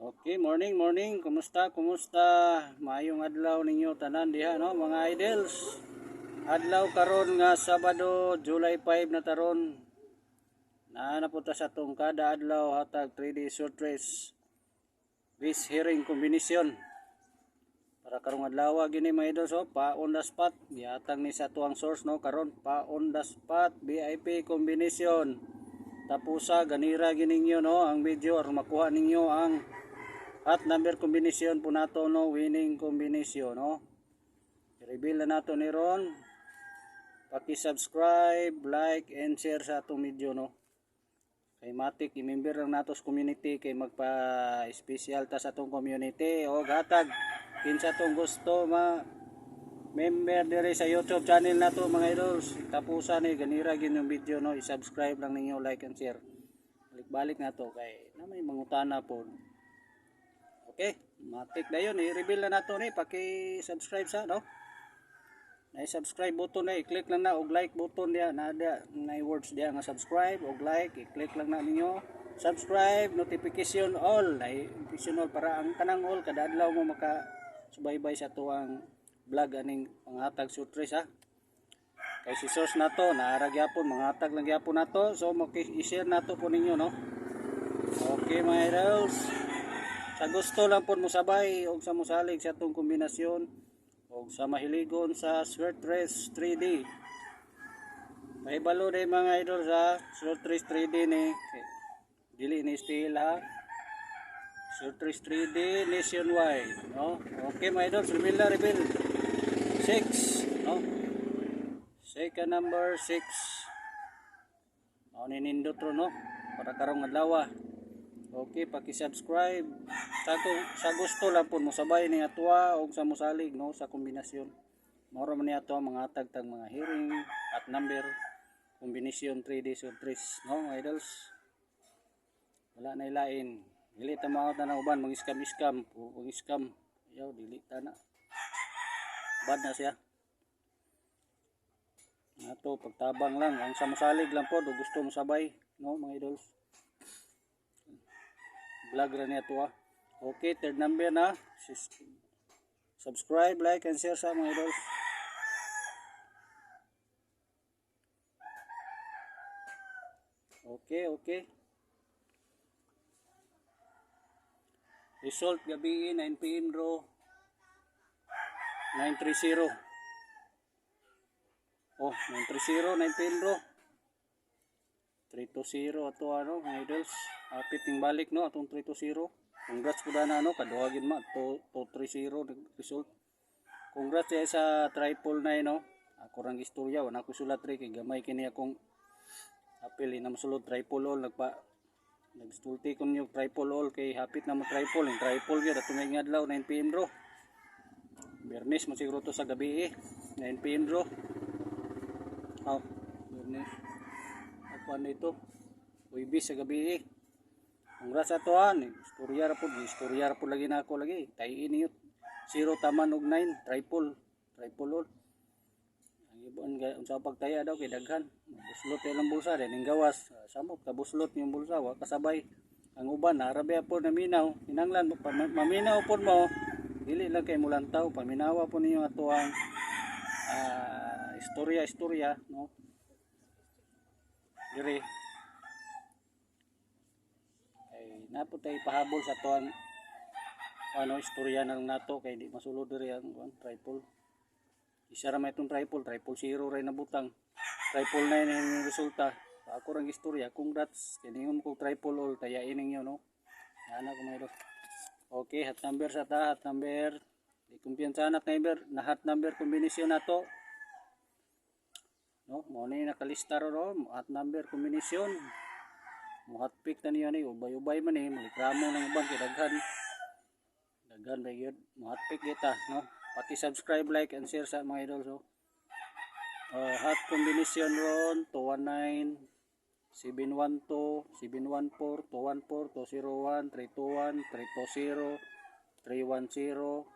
Okay, morning, morning. Kumusta? Kumusta? Maayong adlaw ninyo tanan diha no, mga idols. Adlaw karon nga Sabado, July 5 na taron. Naa po ta sa tong kada adlaw hatag 3D short race. Race hearing combination. Para karong adlaw gini mga idols, pa on the spot. Gihatag ni sa tuang source no karon pa on the spot VIP combination. Tapusa ganira gininyo no ang video aron makuha ninyo ang at number combination po nato no, winning combination no. I-reveal na nato ni ron. Paki-subscribe, like and share sa atong video no. Kay matik i-member lang nato sa community kay magpa-special ta sa atong community o gatag kinsa tong gusto member dire sa YouTube channel nato mga idols. Tapusan ni ganira gin yung video no, i-subscribe lang ninyo, like and share. Balik-balik na to kay na may mangutana po. Okay, matik na yun. I-reveal na nato ni. Paki-subscribe sa, no? Na-subscribe button na. I-click lang na. Og like button diya. Na words diya nga subscribe. Og like. I-click lang na ninyo. Subscribe. Notification all. Notification all. Para ang kanang all. Kada adlaw mo makasubaybay sa tuwang vlog. Aning panghatag sutris, ha? Kay si source na to. Naaragyapon. Manghatag lang gyapon na to. So, i-share na to po ninyo, no? Okay, mga idols. Sa gusto lang po mo sabay o sa musalig sa itong kombinasyon o sa mahiligon sa short race 3D. Mahibalo na mga idol sa short race 3D ni dili ni steel ha. Short race 3D nationwide. No? Okay mga idol, reveal. 6. No? Second number 6. O ninindot ro no? Para karong adlaw. Okay, paki-subscribe. Sa gusto lang po mo sabay ni atwa o sa musalig no sa kombinasyon. Mao man ni ato mga tag mga hearing at number kombinasyon 3D so 3 no mga idols. Wala na ilain. Dili ta mao na uban mga scam o scam. Yaw dili ta na. Bad na siya. Ato pagtabang lang ang sa musalig lang po do gusto mo sabay no mga idols. Vlog ra niya to. Okay, third number na. Subscribe, like, and share sa mga idols. Okay. Result gabi 9 PM draw 930. Oh, 930 9 PM draw. 320 ato ano mga idols. Apit ning balik no atong 320. Congrats po na ano kaduhagin ma to 230 result. Congrats sa triple 9 no. Ako rang istorya wala ko sulat ri kay gamay kini akong apil na masulod triple all nagstulti kon yung triple all kay hapit na mo triple yung triple gyud atong may adlaw 9 PM draw. Bernes mo siguro to sa gabi 9 PM draw. Oh, Bernes. Ano ito Uybis sa gabi congrats atoan istorya ra po lagi na ako lagi tayin niyo 0 taman og 9 triple all ang ibon unsa pagtaya daw kay daghan buslot ilang bulsa din ning gawas samot ka buslot yung bulsa wa kasabay ang uban arabe po naminaw hinanglan maminaw po mo dili lang kay mulantaw paminawa po ninyo atoang istorya no dire ay napo tay pahabol sa tuang istorya nang nato kay di masulod dire ang triple isa ra may itong triple 0 ray nabutang triple 9 yung resulta ako rang istorya congrats kiningon ko triple all tayain ninyo no ana ko mayro. Okay, hat number sa ta hat number di kumpiyansa na hat number kombinasyon nato no mo ni nakalista ro at number combination mo hot pick na niya ni ubay man ni malikramo ng uban kay daghan ba gyud mo hot pick kita no paki-subscribe, like and share sa mga idol hot combination ron 219 712 714 214 201 321 320 310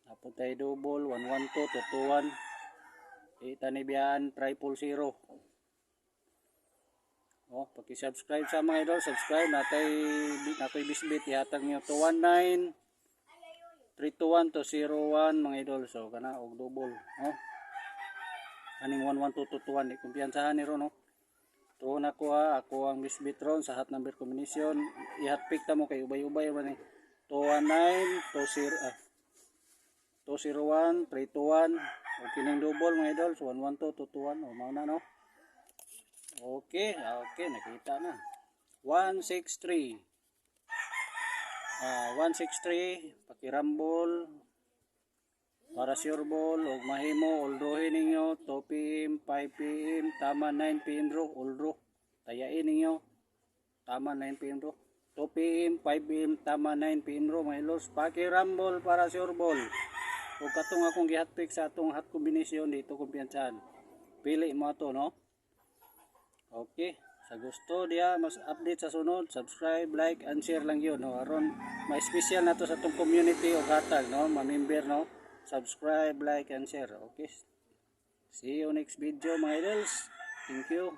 apo tay double 112 221 itanibyan triple 0 Oh, paki-subscribe sa mga idol, subscribe nakoy bisbit ihatag niyo to 19 321 to 01 mga idol. So kana og double, no? Aning 11221 di kumpiyansahan ni ron, no? Tuon ako ha, ako ang bisbit ron sa hot number combination. Ihatpik ta mo kay ubay-ubay man ni 219 201 321 o kining double mga idol. So 11221 o mao na, no? Okay, nakita na. 163. 163 pakirambol para sure ball og mahimo uldohin ninyo 2 PM, 5 PM, tama 9 PM ro, uldo. Tayain ninyo. Tama 9 PM ro. 2 PM, 5 PM, tama 9 PM ro mga ilos. Pakirambol para sure ball. Ug katong akong gihatpick sa atong hot combination dito kumpiyansahan. Pili mo ato, no? Okay. Sa gusto diya mas update sa sunod, subscribe, like, and share lang yun, no? Aron may special na to sa itong community o hatag, no? Mamember, no? Subscribe, like, and share. Okay. See you next video mga idols. Thank you.